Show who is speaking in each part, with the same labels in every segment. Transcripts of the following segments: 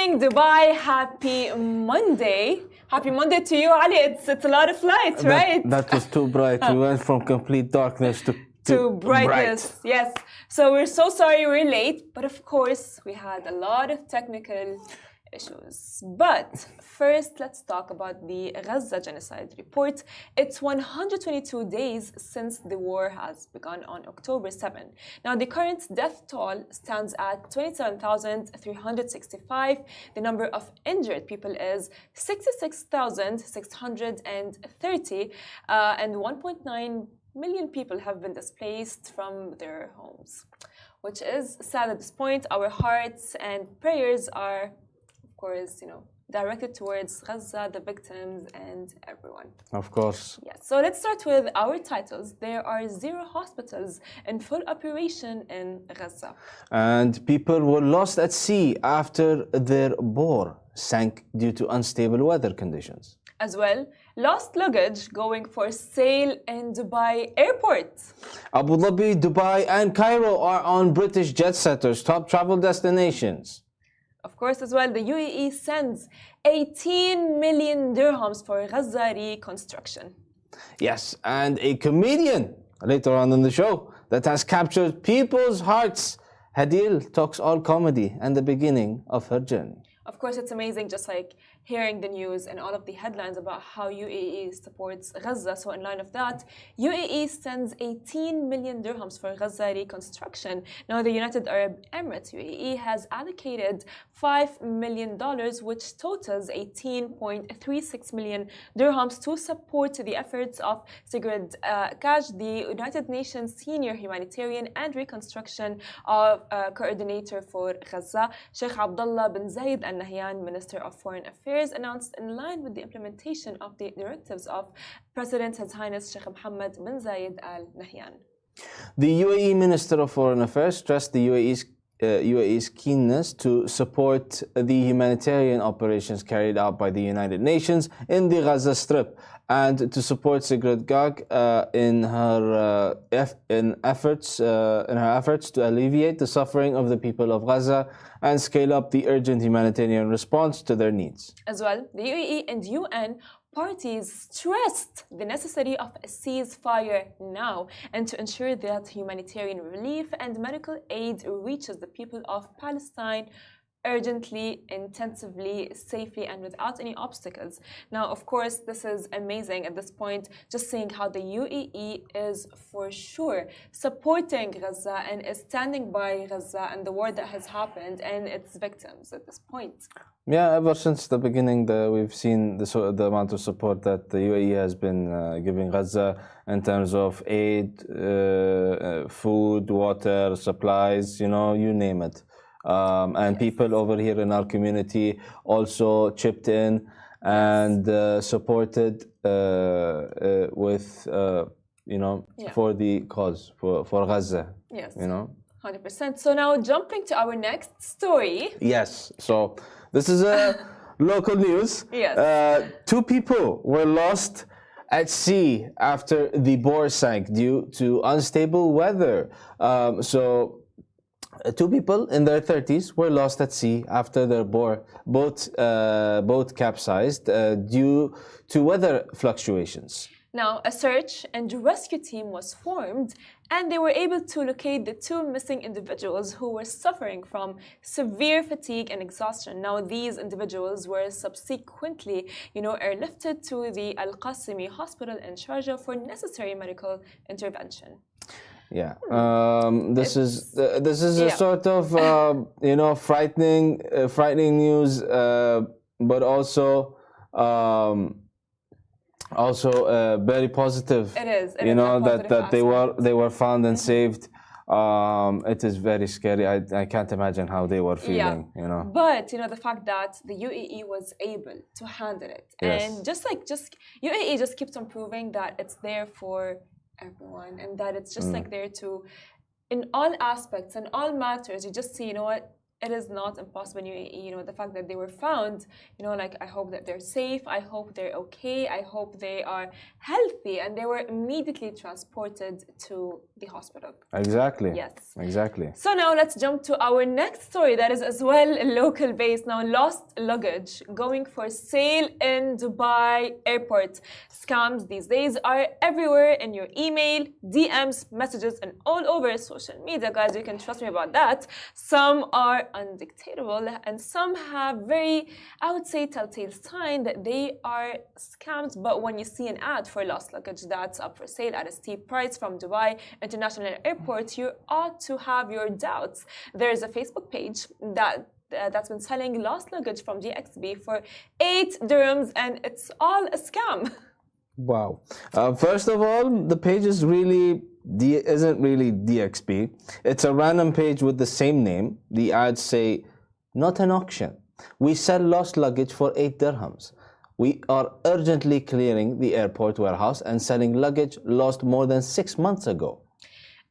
Speaker 1: morning, Dubai. Happy Monday. Happy Monday to you, Ali. It's a lot of light, right?
Speaker 2: That was too bright. We went from complete darkness
Speaker 1: to brightness.
Speaker 2: bright.
Speaker 1: Yes. So we're so sorry we're late, but of course we had a lot of technical issues. But first, let's talk about the Gaza genocide report. It's 122 days since the war has begun on October 7. Now, the current death toll stands at 27,365. The number of injured people is 66,630, and 1.9 million people have been displaced from their homes, which is sad at this point. Our hearts and prayers are, of course, directed towards Gaza, the victims, and everyone.
Speaker 2: Of course.
Speaker 1: Yes. So let's start with our titles. There are 0 hospitals in full operation in Gaza.
Speaker 2: And people were lost at sea after their boat sank due to unstable weather conditions.
Speaker 1: As well, lost luggage going for sale in Dubai airport.
Speaker 2: Abu Dhabi, Dubai, and Cairo are on British jet setters' top travel destinations.
Speaker 1: Of course, as well, the UAE sends 18 million dirhams for Gaza reconstruction.
Speaker 2: Yes, and a comedian later on in the show that has captured people's hearts. Hadil talks all comedy and the beginning of her journey.
Speaker 1: Of course, it's amazing just like hearing the news and all of the headlines about how UAE supports Gaza. So in line of that, UAE sends 18 million dirhams for Gaza reconstruction. Now, the United Arab Emirates, UAE, has allocated $5 million, which totals 18.36 million dirhams to support the efforts of Sigrid Kaj, the United Nations Senior Humanitarian and Reconstruction Coordinator for Gaza. Sheikh Abdullah bin Zayed Al Nahyan, Minister of Foreign Affairs, announced in line with the implementation of the directives of President His Highness Sheikh Mohammed bin Zayed Al Nahyan.
Speaker 2: The UAE Minister of Foreign Affairs stressed the UAE's keenness to support the humanitarian operations carried out by the United Nations in the Gaza Strip and to support Sigrid Kaag in her efforts to alleviate the suffering of the people of Gaza and scale up the urgent humanitarian response to their needs.
Speaker 1: As well, the UAE and UN parties stressed the necessity of a ceasefire now and to ensure that humanitarian relief and medical aid reaches the people of Palestine urgently, intensively, safely, and without any obstacles. Now, of course, this is amazing at this point, just seeing how the UAE is for sure supporting Gaza and is standing by Gaza and the war that has happened and its victims at this point.
Speaker 2: Yeah, ever since the beginning, we've seen the amount of support that the UAE has been giving Gaza in terms of aid, food, water, supplies, you name it. And people over here in our community also chipped in and supported with, for the cause, for Gaza.
Speaker 1: Yes. 100%. So now jumping to our next story.
Speaker 2: Yes. So this is local news.
Speaker 1: Yes.
Speaker 2: 2 people were lost at sea after the boat sank due to unstable weather. 2 people in their 30s were lost at sea after their boat capsized due to weather fluctuations.
Speaker 1: Now, a search and rescue team was formed, and they were able to locate the 2 missing individuals who were suffering from severe fatigue and exhaustion. Now, these individuals were subsequently, airlifted to the Al Qasimi Hospital in Sharjah for necessary medical intervention.
Speaker 2: Yeah, this is a sort of frightening news, but also very positive.
Speaker 1: It is.
Speaker 2: That they were found and saved. It is very scary. I can't imagine how they were feeling.
Speaker 1: Yeah. But the fact that the UAE was able to handle it,
Speaker 2: yes.
Speaker 1: And just UAE just keeps on proving that it's there for everyone and that it's just there to, in all aspects and all matters, you just see, it is not impossible in UAE. You know, the fact that they were found, you know, like I hope that they're safe. I hope they're okay. I hope they are healthy, and they were immediately transported to the hospital.
Speaker 2: Exactly.
Speaker 1: Yes.
Speaker 2: Exactly.
Speaker 1: So now let's jump to our next story that is as well local based. Now, lost luggage going for sale in Dubai airport. Scams these days are everywhere in your email, DMs, messages, and all over social media, guys. You can trust me about that. Some are undetectable and some have very, I would say, telltale sign that they are scams. But when you see an ad for lost luggage that's up for sale at a steep price from Dubai International Airport, you ought to have your doubts. There's a Facebook page that's been selling lost luggage from DXB for 8 dirhams, and it's all a scam.
Speaker 2: Wow. First of all, the page is isn't really DXB. It's a random page with the same name. The ads say, not an auction. We sell lost luggage for 8 dirhams. We are urgently clearing the airport warehouse and selling luggage lost more than 6 months ago.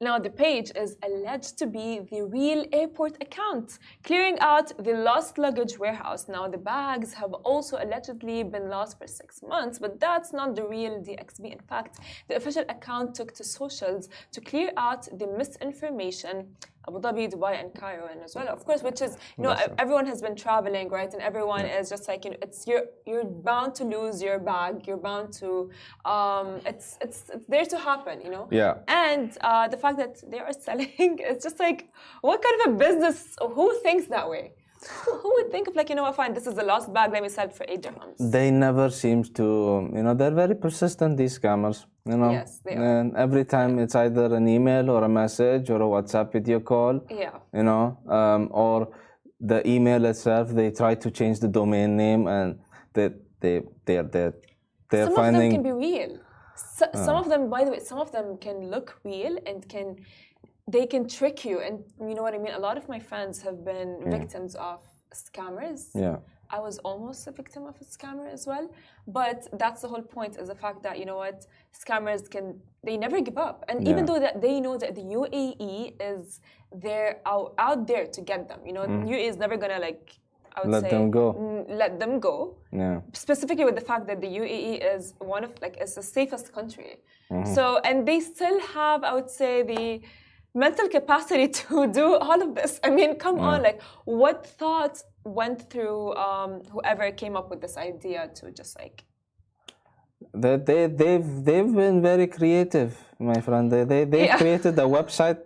Speaker 1: Now, the page is alleged to be the real airport account, clearing out the lost luggage warehouse. Now, the bags have also allegedly been lost for 6 months, but that's not the real DXB. In fact, the official account took to socials to clear out the misinformation. Abu Dhabi, Dubai, and Cairo, and as well, of course, which is, you know, everyone has been traveling, right? And everyone is just like, you know, it's you're bound to lose your bag. You're bound to, it's there to happen, you know.
Speaker 2: Yeah.
Speaker 1: And the fact that they are selling, it's just like, what kind of a business? Who thinks that way? Who would think of like, you know what, fine, this is a lost bag, let me sell it for 8 dirhams.
Speaker 2: They never seems to, you know, they're very persistent, these scammers, you know.
Speaker 1: Yes, they are.
Speaker 2: And every time it's either an email or a message or a WhatsApp video call.
Speaker 1: Yeah.
Speaker 2: You know, or the email itself, they try to change the domain name, and they're
Speaker 1: some
Speaker 2: finding...
Speaker 1: of them can be real. Some of them, by the way, some of them can look real and they can trick you. And you know what I mean? A lot of my friends have been victims of scammers.
Speaker 2: Yeah.
Speaker 1: I was almost a victim of a scammer as well. But that's the whole point, is the fact that, you know what, scammers they never give up. And even though that they know that the UAE is there out there to get them, you know, UAE is never gonna like, I would
Speaker 2: let them go.
Speaker 1: Let them go.
Speaker 2: Yeah.
Speaker 1: Specifically with the fact that the UAE is one of is the safest country. So, and they still have, I would say, the mental capacity to do all of this. I mean, come on, like, what thought went through whoever came up with this idea to just like...
Speaker 2: They've been very creative, my friend. They've created a website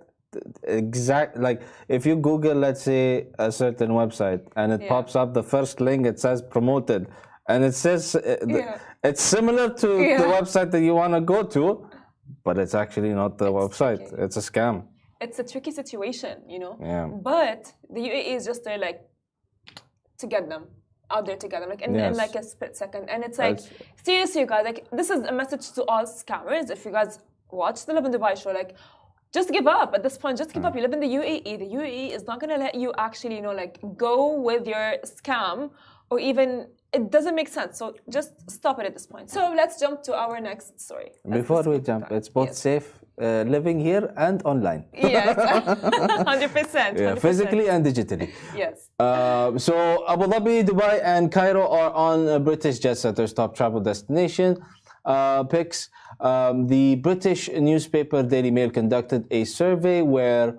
Speaker 2: like if you Google, let's say, a certain website and it pops up, the first link, it says promoted, and it says it's similar to the website that you want to go to, but it's actually not the website.
Speaker 1: Tricky.
Speaker 2: It's a scam.
Speaker 1: It's a tricky situation, you know.
Speaker 2: Yeah.
Speaker 1: But the UAE is just there, like, to get them out there together, like in like a split second. And it's like, seriously, you guys, like, this is a message to all scammers. If you guys watch the Lovin Dubai show, like, just give up at this point. Just give up. You live in the UAE. The UAE is not gonna let you actually, you know, like, go with your scam, or even it doesn't make sense. So just stop it at this point. So let's jump to our next story.
Speaker 2: Before we jump, it's both safe living here and online.
Speaker 1: Yes, 100%.
Speaker 2: Yeah, physically and digitally.
Speaker 1: Yes.
Speaker 2: So Abu Dhabi, Dubai, and Cairo are on British jet setters' top travel destination picks. The British newspaper Daily Mail conducted a survey where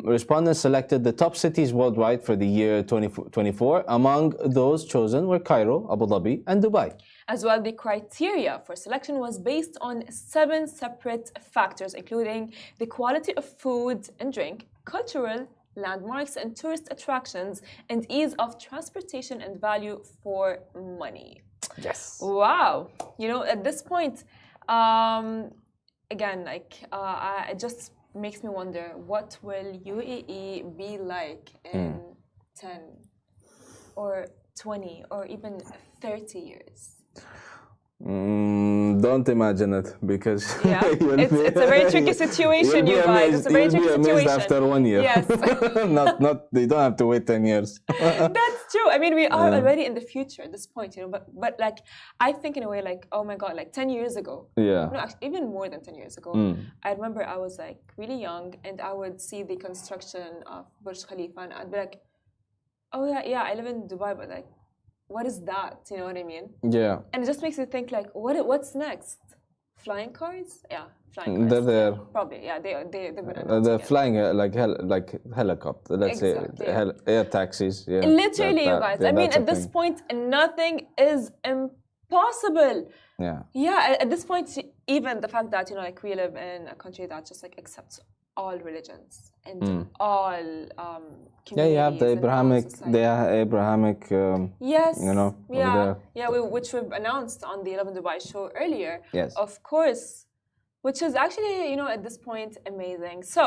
Speaker 2: respondents selected the top cities worldwide for the year 2024. Among those chosen were Cairo, Abu Dhabi, and Dubai.
Speaker 1: As well, the criteria for selection was based on 7 separate factors, including the quality of food and drink, cultural landmarks and tourist attractions, and ease of transportation and value for money.
Speaker 2: Yes.
Speaker 1: Wow. You know, at this point, again, like, it just makes me wonder, what will UAE be like in 10 or 20 or even 30 years?
Speaker 2: Don't imagine it, because
Speaker 1: it's a very tricky situation, you guys. It's a very tricky situation.
Speaker 2: After 1 year.
Speaker 1: Yes.
Speaker 2: not they don't have to wait 10 years.
Speaker 1: That's true. I mean, we are already in the future at this point, you know. But like, I think in a way, like, oh my God, like 10 years ago.
Speaker 2: Yeah.
Speaker 1: No, actually, even more than 10 years ago. I remember I was like really young, and I would see the construction of Burj Khalifa, and I'd be like, Oh yeah, yeah. I live in Dubai, but like, what is that? You know what I mean?
Speaker 2: Yeah,
Speaker 1: And it just makes you think like, what's next? Flying cars? Yeah, flying cars.
Speaker 2: they're there.
Speaker 1: Probably, yeah. They've been announcing
Speaker 2: They're
Speaker 1: it.
Speaker 2: flying like helicopter. Let's say
Speaker 1: Exactly.
Speaker 2: air taxis. Yeah,
Speaker 1: Literally, you guys. I mean,
Speaker 2: that's a
Speaker 1: at this
Speaker 2: thing.
Speaker 1: point, nothing is impossible.
Speaker 2: Yeah.
Speaker 1: Yeah, at this point, even the fact that, you know, like we live in a country that just like accepts all religions and all
Speaker 2: Yeah, you have the
Speaker 1: communities and all
Speaker 2: Abrahamic.
Speaker 1: society.
Speaker 2: They are Abrahamic.
Speaker 1: Yes,
Speaker 2: You know, over
Speaker 1: yeah,
Speaker 2: there.
Speaker 1: yeah, which we've announced on the Lovin Dubai show earlier.
Speaker 2: Yes.
Speaker 1: Of course, which is actually, you know, at this point amazing. So,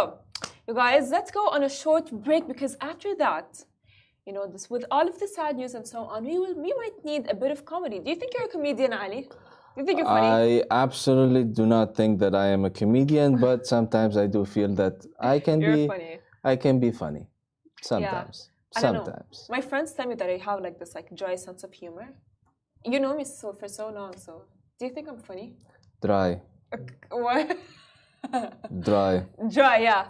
Speaker 1: you guys, let's go on a short break because after that, you know, this with all of the sad news and so on, we might need a bit of comedy. Do you think you're a comedian, Ali? Do you think you're funny?
Speaker 2: I absolutely do not think that I am a comedian, but sometimes I do feel that I can
Speaker 1: You're
Speaker 2: be.
Speaker 1: funny.
Speaker 2: I can be funny. Sometimes.
Speaker 1: I don't know.
Speaker 2: Sometimes.
Speaker 1: My friends tell me that I have like this like dry sense of humor. You know me for so long, so do you think I'm funny?
Speaker 2: Dry.
Speaker 1: What?
Speaker 2: Dry.
Speaker 1: Dry, yeah.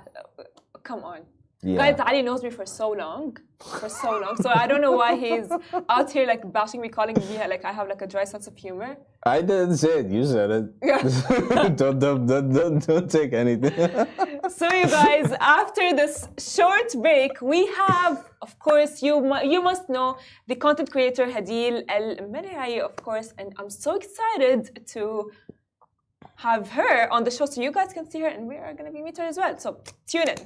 Speaker 1: Come on.
Speaker 2: Yeah.
Speaker 1: Guys, Ali knows me for so long. For so long. So I don't know why he's out here like bashing me, calling me like I have like a dry sense of humor.
Speaker 2: I didn't say it. You said it.
Speaker 1: Yeah.
Speaker 2: don't take anything.
Speaker 1: So you guys, after this short break, we have, of course, you must know the content creator Hadil El Merai, of course, and I'm so excited to have her on the show so you guys can see her and we are going to be meet her as well. So tune in.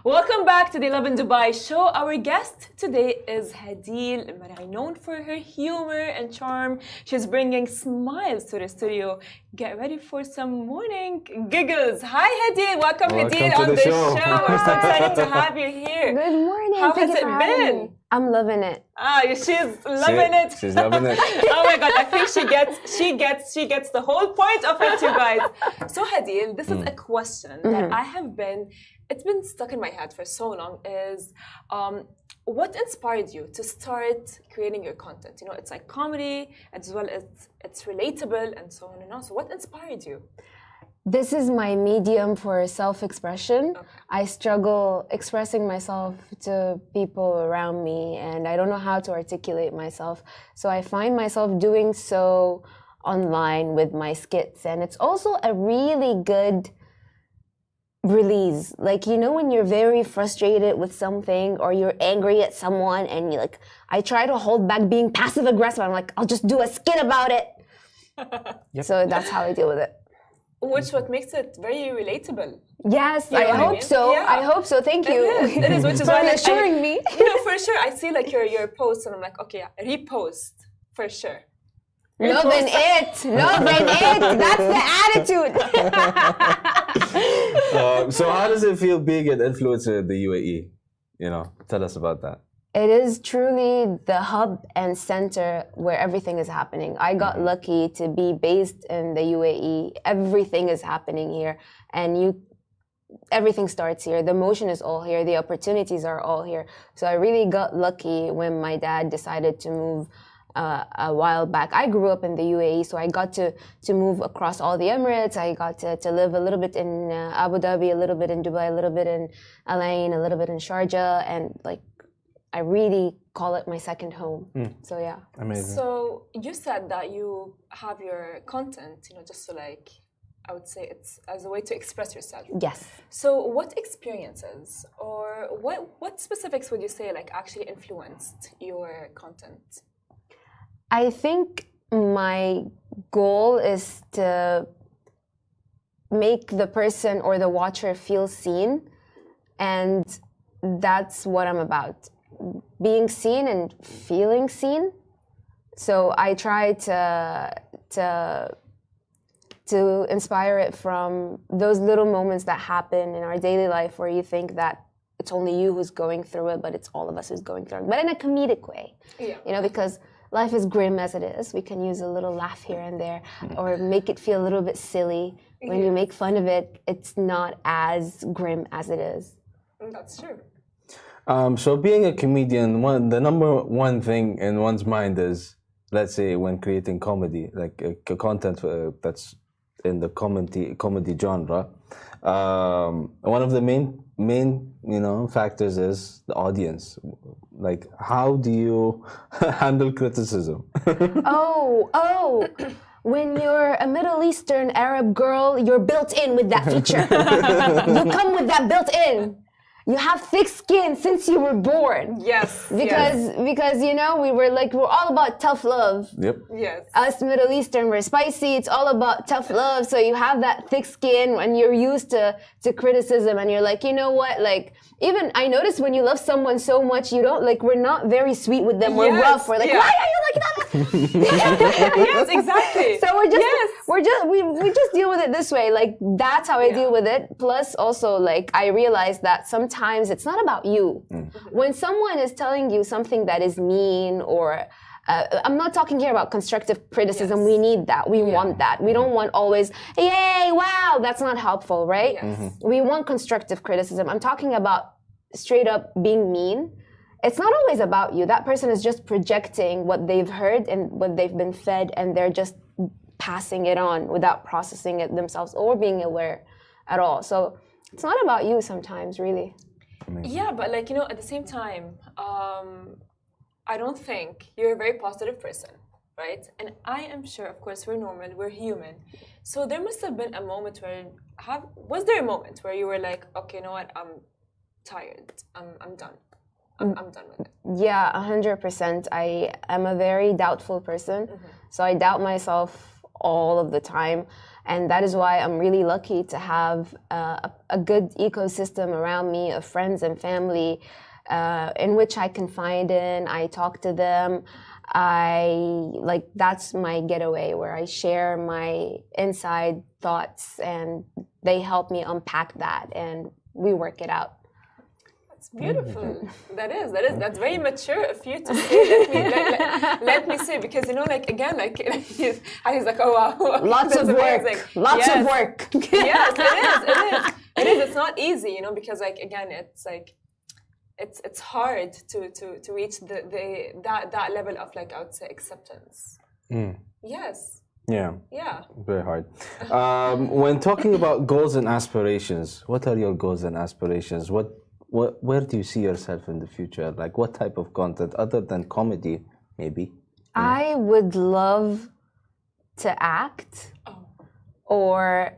Speaker 1: Welcome back to the Lovin Dubai show. Our guest today is Hadeel Marai, known for her humor and charm. She's bringing smiles to the studio. Get ready for some morning giggles. Hi Hadeel, welcome Hadeel on the show. We're so excited to have you here.
Speaker 3: Good morning.
Speaker 1: How
Speaker 3: Thank
Speaker 1: has
Speaker 3: you
Speaker 1: it
Speaker 3: for having
Speaker 1: been?
Speaker 3: me. I'm loving it.
Speaker 1: She's loving it.
Speaker 2: She's loving it.
Speaker 1: Oh my God, I think she gets the whole point of it, you guys. So Hadeel, this is a question that it's been stuck in my head for so long is what inspired you to start creating your content? You know, it's like comedy as well as it's relatable and so on and on. So what inspired you?
Speaker 3: This is my medium for self-expression. Okay. I struggle expressing myself to people around me and I don't know how to articulate myself. So I find myself doing so online with my skits, and it's also a really good release. Like, you know, when you're very frustrated with something or you're angry at someone and you like, I try to hold back being passive aggressive. I'm like, I'll just do a skit about it. Yep. So that's how I deal with it.
Speaker 1: What makes it very relatable.
Speaker 3: Yes, you know I hope so. Yeah. I hope so. Thank you.
Speaker 1: It is, which is why
Speaker 3: reassuring me.
Speaker 1: You know, for sure, I see like your posts and I'm like, okay, repost for sure.
Speaker 3: Loving it. That's the attitude.
Speaker 2: So how does it feel being an influencer in the UAE? You know, tell us about that.
Speaker 3: It is truly the hub and center where everything is happening. I got lucky to be based in the UAE. Everything is happening here, and everything starts here. The motion is all here. The opportunities are all here. So I really got lucky when my dad decided to move a while back. I grew up in the UAE, so I got to move across all the Emirates. I got to live a little bit in Abu Dhabi, a little bit in Dubai, a little bit in Al Ain, a little bit in Sharjah, and like I really call it my second home. So yeah.
Speaker 2: Amazing.
Speaker 1: So you said that you have your content, you know, just to like, I would say it's as a way to express yourself.
Speaker 3: Yes.
Speaker 1: So what experiences or what specifics would you say like actually influenced your content?
Speaker 3: I think my goal is to make the person or the watcher feel seen, and that's what I'm about. Being seen and feeling seen. So I try to inspire it from those little moments that happen in our daily life where you think that it's only you who's going through it, but it's all of us who's going through it, but in a comedic way. Yeah. You know, because life is grim as it is. We can use a little laugh here and there or make it feel a little bit silly. When you make fun of it, it's not as grim as it is.
Speaker 1: That's true.
Speaker 2: So being a comedian, the number one thing in one's mind is, let's say, when creating comedy, like content that's in the comedy genre, one of the main factors is the audience. Like, how do you handle criticism?
Speaker 3: When you're a Middle Eastern Arab girl, you're built in with that feature. You come with that built in. You have thick skin since you were born.
Speaker 1: Yes.
Speaker 3: Because you know, we're all about tough love.
Speaker 2: Yep.
Speaker 1: Yes.
Speaker 3: Us Middle Eastern, we're spicy. It's all about tough love. So you have that thick skin when you're used to criticism, and you're like, you know what? Like, even I notice when you love someone so much, you don't like. We're not very sweet with them. We're rough. We're like, why are you like that?
Speaker 1: Yes, exactly.
Speaker 3: So we just deal with it this way. Like, that's how I deal with it. Plus, also, like, I realize that sometimes it's not about you. When someone is telling you something that is mean or I'm not talking here about constructive criticism. We need that. We want that. We don't want always, yay, wow. That's not helpful, right? Yes. We want constructive criticism. I'm talking about straight up being mean. It's not always about you. That person is just projecting what they've heard and what they've been fed, and they're just passing it on without processing it themselves or being aware at all. So it's not about you sometimes, really.
Speaker 1: Yeah, but like, you know, at the same time, I don't think you're a very positive person, right? And I am sure, of course, we're normal, we're human. So there must have been a moment was there a moment where you were like, okay, you know what, I'm tired, I'm done. I'm done with it.
Speaker 3: Yeah, 100%. I am a very doubtful person. So I doubt myself all of the time. And that is why I'm really lucky to have a good ecosystem around me of friends and family in which I confide in. I talk to them. That's my getaway, where I share my inside thoughts and they help me unpack that and we work it out.
Speaker 1: That's beautiful. That's very mature of you to say. Let me say, because he's like, oh wow,
Speaker 3: lots of work, lots of work.
Speaker 1: Yes, it is. It's not easy, because it's hard to reach that level of I would say acceptance. Yes.
Speaker 2: Yeah.
Speaker 1: Yeah.
Speaker 2: Very hard. When talking about goals and aspirations, what are your goals and aspirations? Where do you see yourself in the future? Like, what type of content other than comedy, maybe?
Speaker 3: I would love to act or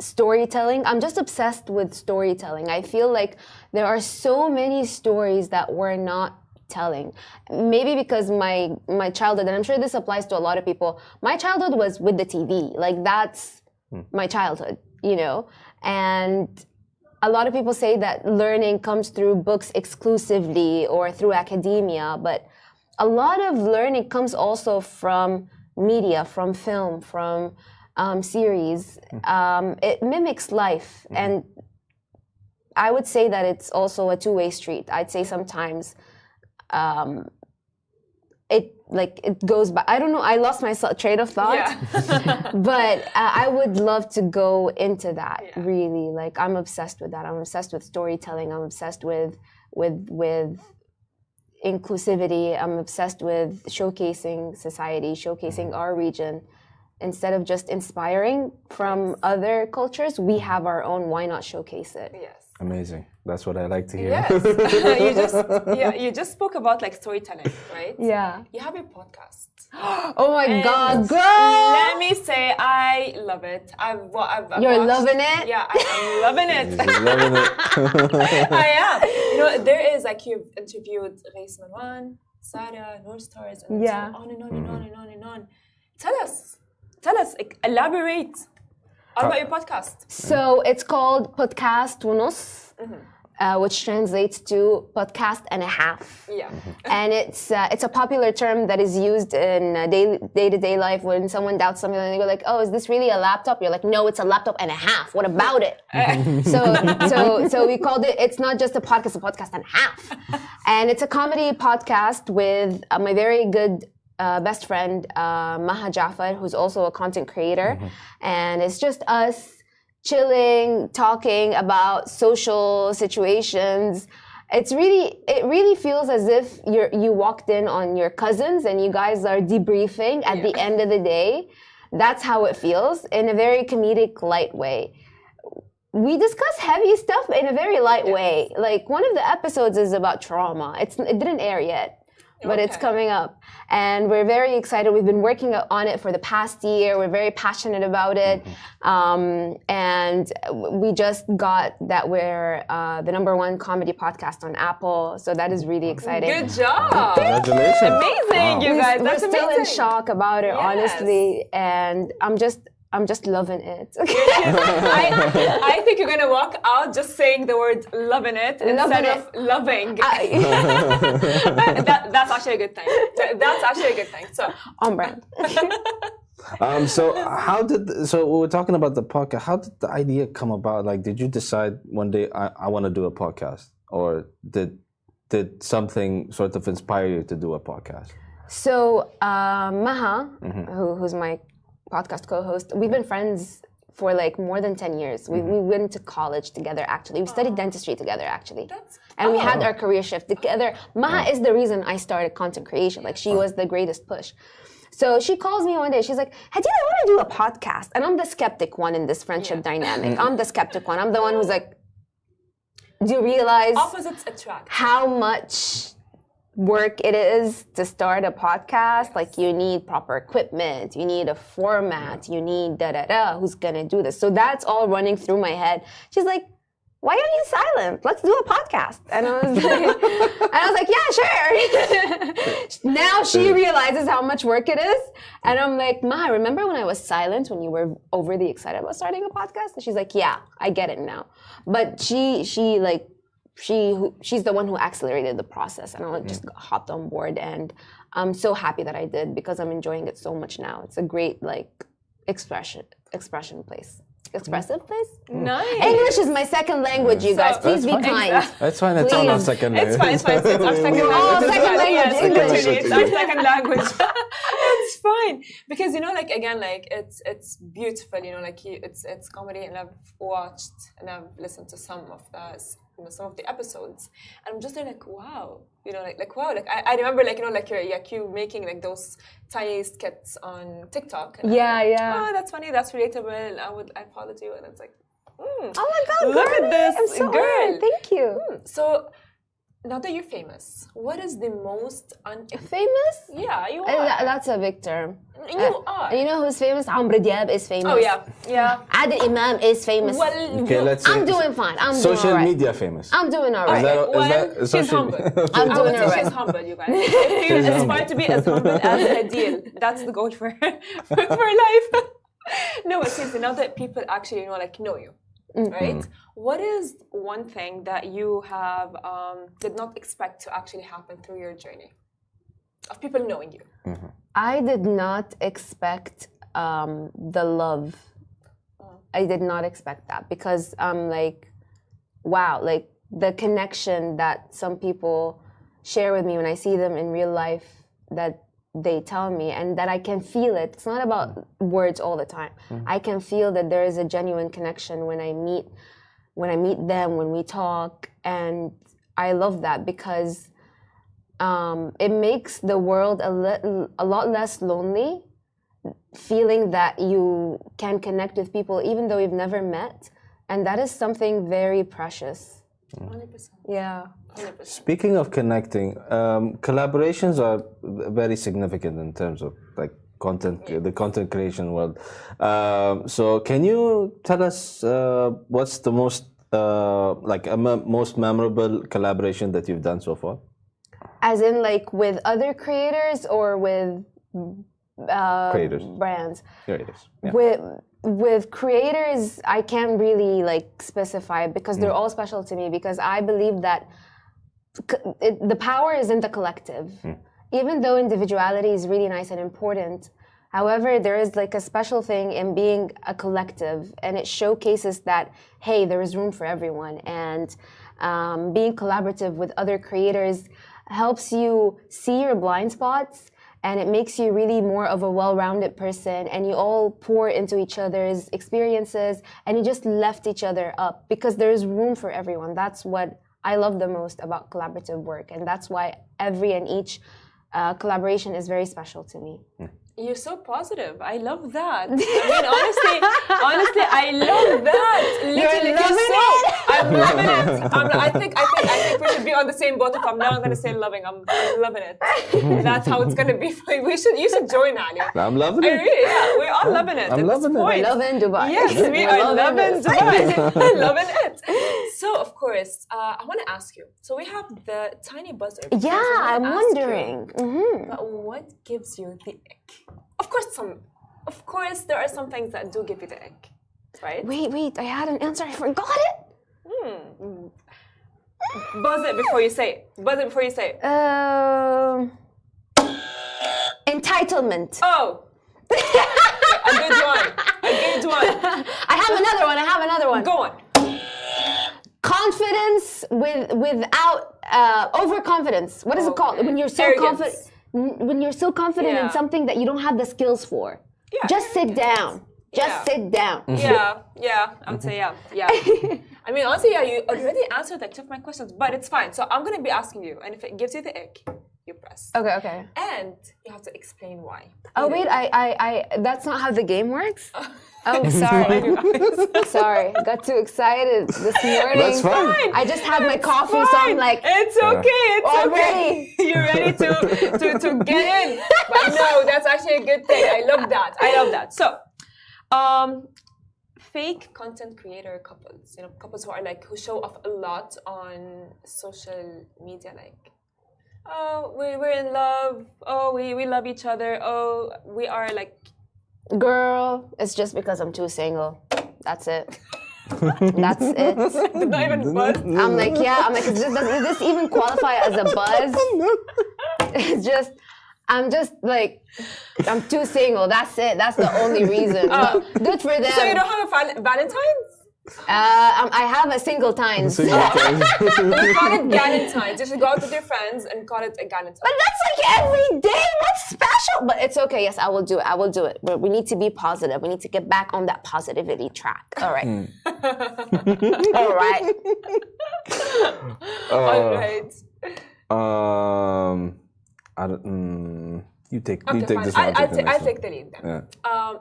Speaker 3: storytelling. I'm just obsessed with storytelling. I feel like there are so many stories that we're not telling. Maybe because my childhood, and I'm sure this applies to a lot of people, my childhood was with the TV. That's my childhood, and a lot of people say that learning comes through books exclusively or through academia, but a lot of learning comes also from media, from film, from series. It mimics life, and I would say that it's also a two-way street. I'd say sometimes it goes back. I don't know. I lost my train of thought. Yeah. But I would love to go into that. Yeah. Really, I'm obsessed with that. I'm obsessed with storytelling. I'm obsessed with inclusivity. I'm obsessed with showcasing society, showcasing our region. Instead of just inspiring from other cultures, we have our own. Why not showcase it?
Speaker 1: Yes.
Speaker 2: Amazing. That's what I like to hear.
Speaker 1: Yes. you just spoke about storytelling, right?
Speaker 3: Yeah.
Speaker 1: You have your podcast.
Speaker 3: Oh my God, girl!
Speaker 1: Let me say, I love it.
Speaker 3: You're loving it?
Speaker 1: Yeah, I'm loving it.
Speaker 2: Loving it.
Speaker 1: I am. There is you've interviewed Reis Marwan, Sarah, Noor Stars, and so on and on and on and on and on. Tell us, elaborate about your podcast.
Speaker 3: So it's called Podcast ونص, which translates to podcast and a half.
Speaker 1: Yeah.
Speaker 3: And it's a popular term that is used in day-to-day life when someone doubts something and they go oh, is this really a laptop? You're like, no, it's a laptop and a half. What about it? So we called it, it's not just a podcast and a half. And it's a comedy podcast with my very good best friend, Maha Jafar, who's also a content creator. And it's just us chilling, talking about social situations. It really feels as if you walked in on your cousins and you guys are debriefing at the end of the day. That's how it feels, in a very comedic, light way. We discuss heavy stuff in a very light way. One of the episodes is about trauma. It didn't air yet, but it's coming up. And we're very excited. We've been working on it for the past year. We're very passionate about it. And we just got that we're the #1 comedy podcast on Apple. So that is really exciting.
Speaker 1: Good job.
Speaker 2: Congratulations.
Speaker 1: Amazing, you guys. That's
Speaker 3: we're still
Speaker 1: amazing.
Speaker 3: in shock about it, honestly. And I'm just loving it.
Speaker 1: I think you're gonna walk out just saying the word "loving it" instead of loving. That's actually a good thing. That's actually a good thing. So
Speaker 3: on brand.
Speaker 2: So we were talking about the podcast. How did the idea come about? Did you decide one day I want to do a podcast, or did something sort of inspire you to do a podcast?
Speaker 3: So Maha, who's my podcast co-host, we've been friends for more than 10 years. We went to college together, actually. We studied dentistry together, actually. And we had our career shift together. Maha is the reason I started content creation. She was the greatest push. So she calls me one day. She's like, Hadila, I want to do a podcast. And I'm the skeptic one in this friendship dynamic. I'm the skeptic one. I'm the one who's like, do you realize
Speaker 1: opposites attract
Speaker 3: how much work it is to start a podcast? You need proper equipment, you need a format, you need who's gonna do this? So that's all running through my head. She's like, why are you silent? Let's do a podcast. And I was like, yeah, sure. Now she realizes how much work it is. And I'm like, Ma, remember when I was silent when you were overly excited about starting a podcast? And she's like, yeah, I get it now. But she's the one who accelerated the process, and I just hopped on board, and I'm so happy that I did because I'm enjoying it so much now. It's a great expression place. Expressive place?
Speaker 1: Nice.
Speaker 3: English is my second language, you guys. Please be kind.
Speaker 2: That's fine. It's on our second language.
Speaker 1: It's fine. It's our second language.
Speaker 3: Second language, English.
Speaker 1: It's our second language. It's fine because it's beautiful. It's comedy, and I've watched and I've listened to some of the episodes, and I'm just like, wow, wow. I remember you making those tiny skits on TikTok. And
Speaker 3: Yeah.
Speaker 1: Oh, that's funny. That's relatable. I followed you, and it's like,
Speaker 3: oh my God,
Speaker 1: look at this,
Speaker 3: I'm so
Speaker 1: girl.
Speaker 3: honored. Thank you.
Speaker 1: So now that you're famous, what is the most
Speaker 3: Famous?
Speaker 1: Yeah, you are.
Speaker 3: That's a big term.
Speaker 1: You are.
Speaker 3: You know who's famous? Amr Diab is famous.
Speaker 1: Oh yeah.
Speaker 3: Adil Imam is famous.
Speaker 1: Well,
Speaker 2: Okay, let's say
Speaker 3: I'm doing fine. I'm doing
Speaker 2: social
Speaker 3: all right.
Speaker 2: media famous.
Speaker 3: I'm doing all right.
Speaker 1: She's
Speaker 2: social
Speaker 1: humble.
Speaker 3: I'm
Speaker 1: I
Speaker 3: doing
Speaker 1: would
Speaker 3: all
Speaker 1: say
Speaker 3: right.
Speaker 1: she's humble, you guys. If you aspire to be as humble as Adil, that's the goal for life. No, but seriously, now that people actually know you, right? What is one thing that you have did not expect to actually happen through your journey of people knowing you?
Speaker 3: I did not expect the love. I did not expect that because I'm like, wow, the connection that some people share with me when I see them in real life, that they tell me, and that I can feel it. It's not about words all the time. I can feel that there is a genuine connection when I meet them, when we talk, and I love that because it makes the world a lot less lonely, feeling that you can connect with people even though you've never met, and that is something very precious.
Speaker 1: 100%.
Speaker 3: Yeah.
Speaker 1: 100%.
Speaker 2: Speaking of connecting, collaborations are very significant in terms of content, the content creation world. So can you tell us what's the most most memorable collaboration that you've done so far?
Speaker 3: As in with other creators or with
Speaker 2: Creators.
Speaker 3: brands?
Speaker 2: Creators. Yeah.
Speaker 3: With creators, I can't really specify because they're all special to me, because I believe that the power is in the collective. Even though individuality is really nice and important, however, there is a special thing in being a collective, and it showcases that, hey, there is room for everyone. And being collaborative with other creators helps you see your blind spots, and it makes you really more of a well-rounded person, and you all pour into each other's experiences, and you just lift each other up because there is room for everyone. That's what I love the most about collaborative work, and that's why every and each collaboration is very special to me.
Speaker 1: You're so positive. I love that. I mean, honestly, I love that. Literally, I'm loving it. I think we should be on the same boat. If I'm not going to say loving, I'm loving it. That's how it's going to be for you. You should join, Ali.
Speaker 2: I'm loving it.
Speaker 1: Really, yeah, we're all loving it.
Speaker 2: I'm loving it.
Speaker 3: We're loving Dubai.
Speaker 1: Yes, we are loving Dubai. Loving it. So, of course, I want to ask you. So we have the tiny buzzer.
Speaker 3: Yeah, I'm wondering.
Speaker 1: But what gives you the ick? Of course, there are some things that do give you the ick, right?
Speaker 3: Wait, I had an answer. I forgot it.
Speaker 1: Buzz it before you say it.
Speaker 3: Entitlement.
Speaker 1: Oh. A good one.
Speaker 3: I have another one.
Speaker 1: Go on.
Speaker 3: Confidence without overconfidence. What is it called? When you're so confident. When you're so confident in something that you don't have the skills for.
Speaker 1: Yeah.
Speaker 3: Just sit down. Sit down.
Speaker 1: Yeah. I would say yeah. I mean, honestly, you already answered two of my questions, but it's fine. So I'm gonna be asking you, and if it gives you the ick, you press.
Speaker 3: Okay.
Speaker 1: And you have to explain why.
Speaker 3: Oh wait, I that's not how the game works. Oh, sorry. Sorry, got too excited this morning.
Speaker 2: That's fine.
Speaker 3: I just had my coffee, so I'm like,
Speaker 1: it's okay. It's
Speaker 3: already.
Speaker 1: Okay. You're ready to get in. But no, that's actually a good thing. I love that. So, fake content creator couples, you know, couples who are like, who show off a lot on social media, like, oh, we're in love, oh, we love each other, oh, we are like...
Speaker 3: Girl, it's just because I'm too single. That's it. That's it.
Speaker 1: Not even buzz.
Speaker 3: I'm like, yeah, I'm like, does this even qualify as a buzz? It's just, I'm just like, I'm too single. That's it. That's the only reason. But good for them.
Speaker 1: So you don't have a Valentine's?
Speaker 3: I have a single times.
Speaker 1: We call it Galentine's. You should go out with your friends and call it a Galentine.
Speaker 3: But that's like every day. What's special? But it's okay. Yes, I will do it. I will do it. But we need to be positive. We need to get back on that positivity track. All right. All right.
Speaker 1: All right.
Speaker 2: I don't, you take
Speaker 1: Okay,
Speaker 2: this
Speaker 1: fine.
Speaker 2: one.
Speaker 1: I'll take the lead then.
Speaker 2: Yeah.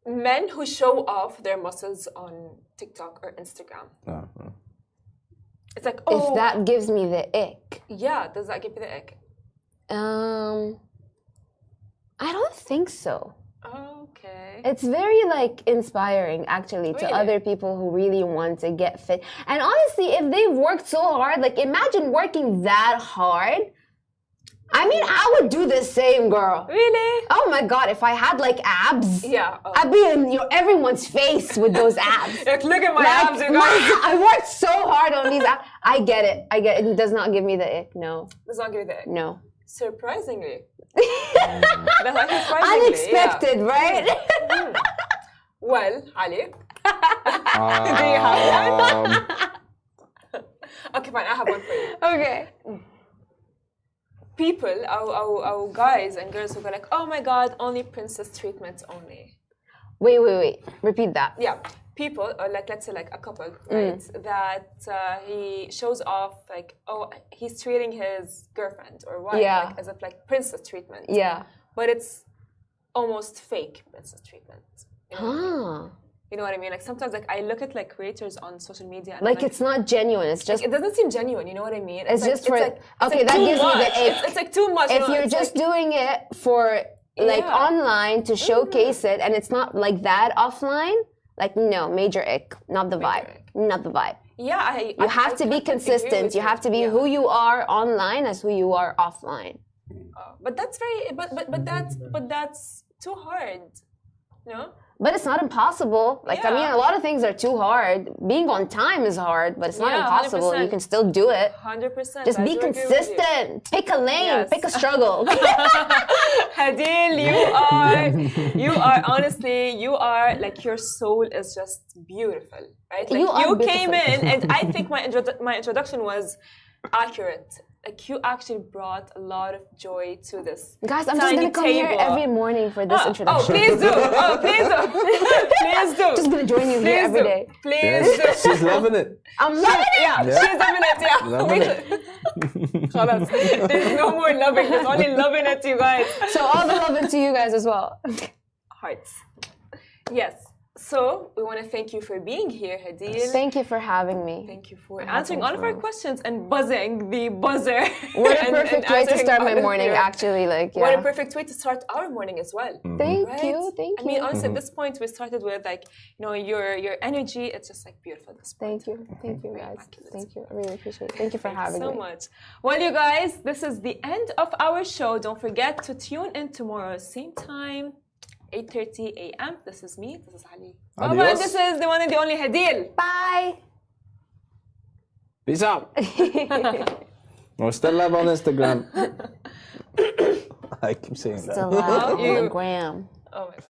Speaker 1: Men who show off their muscles on TikTok or Instagram. It's like, oh,
Speaker 3: If that gives me the ick.
Speaker 1: yeah, does that give you the ick?
Speaker 3: I don't think so.
Speaker 1: Okay.
Speaker 3: It's very like inspiring actually to
Speaker 1: Really?
Speaker 3: other people who really want to get fit. And honestly, if they've worked so hard, like imagine working that hard. I mean, I would do the same, girl.
Speaker 1: Really?
Speaker 3: Oh my god, if I had like abs,
Speaker 1: Yeah.
Speaker 3: I'd be in everyone's face with those abs.
Speaker 1: Like, look at my
Speaker 3: Like,
Speaker 1: abs, you guys.
Speaker 3: I worked so hard on these abs. I get it. It does not give me the ick. No.
Speaker 1: Does not give you the ick.
Speaker 3: No.
Speaker 1: Surprisingly. That's like surprisingly.
Speaker 3: Unexpected, right?
Speaker 1: Yeah. Well, Ali. Do you have that? Okay, fine. I have one for you.
Speaker 3: Okay.
Speaker 1: People, our guys and girls who go like, oh my god, only princess treatments only.
Speaker 3: Wait. Repeat that.
Speaker 1: Yeah, people, or like let's say like a couple, right? That he shows off like, oh, he's treating his girlfriend or wife like, as if like princess treatment.
Speaker 3: Yeah.
Speaker 1: But it's almost fake princess treatment. You know what I mean? You know what I mean? Like sometimes, like I look at like creators on social media, and
Speaker 3: Like it's not genuine. It's just
Speaker 1: it doesn't seem genuine. You know what I mean?
Speaker 3: It's
Speaker 1: like,
Speaker 3: just for
Speaker 1: like,
Speaker 3: okay. That
Speaker 1: too
Speaker 3: gives me the
Speaker 1: much.
Speaker 3: ick.
Speaker 1: It's like too much.
Speaker 3: If you're just doing it for like online to showcase it, and it's not like that offline, like no, major ick. Not the vibe. Not the vibe.
Speaker 1: Yeah,
Speaker 3: You have to be consistent. You have to be who you are online as who you are offline.
Speaker 1: But that's very. But that's too hard. No.
Speaker 3: But it's not impossible. Like I mean, a lot of things are too hard. Being on time is hard, but it's not impossible.
Speaker 1: 100%.
Speaker 3: You can still do it.
Speaker 1: 100%.
Speaker 3: Just be consistent. Pick a lane.
Speaker 1: Yes.
Speaker 3: Pick a struggle.
Speaker 1: Hadil, you are honestly, you are like your soul is just beautiful, right? Like
Speaker 3: You are
Speaker 1: came
Speaker 3: beautiful.
Speaker 1: in, and I think my introduction was accurate. Like you actually brought a lot of joy to this.
Speaker 3: Guys, I'm just
Speaker 1: tiny
Speaker 3: gonna come here
Speaker 1: table.
Speaker 3: every morning for this introduction.
Speaker 1: Oh, please do. Oh, please do. Please do.
Speaker 3: Just gonna join you here
Speaker 1: Please
Speaker 3: every
Speaker 1: do.
Speaker 3: day.
Speaker 1: Please do.
Speaker 2: Yes, she's loving it.
Speaker 3: I'm loving it.
Speaker 1: Yeah, she's loving it. Yeah.
Speaker 2: Loving it.
Speaker 1: خلاص. There's no more loving. There's only loving it, you guys.
Speaker 3: So all the love into you guys as well.
Speaker 1: Hearts. Yes. So we want to thank you for being here, Hadil.
Speaker 3: Thank you for having me.
Speaker 1: Thank you for answering all of our questions and buzzing the buzzer.
Speaker 3: What a
Speaker 1: and
Speaker 3: perfect way to
Speaker 1: answering
Speaker 3: start
Speaker 1: all
Speaker 3: my
Speaker 1: of
Speaker 3: morning,
Speaker 1: your-
Speaker 3: actually. Like, yeah.
Speaker 1: What a perfect way to start our morning as well.
Speaker 3: Thank
Speaker 1: Right?
Speaker 3: you. Thank you.
Speaker 1: I mean, honestly, at this point, we started with like, you know, your energy. It's just like beautiful at this point.
Speaker 3: Thank you. Thank you, guys. Thank you. I really appreciate it. Thank you for having
Speaker 1: so
Speaker 3: me.
Speaker 1: much. Well, you guys, this is the end of our show. Don't forget to tune in tomorrow, same time, 8:30 a.m. This is me. This is Ali.
Speaker 2: Adios.
Speaker 1: Bye-bye. This is the one and the only Hadil.
Speaker 3: Bye.
Speaker 2: Peace out. We're still live on Instagram. I keep saying that.
Speaker 3: Still live on
Speaker 1: You-
Speaker 3: the gram.
Speaker 1: Oh my God.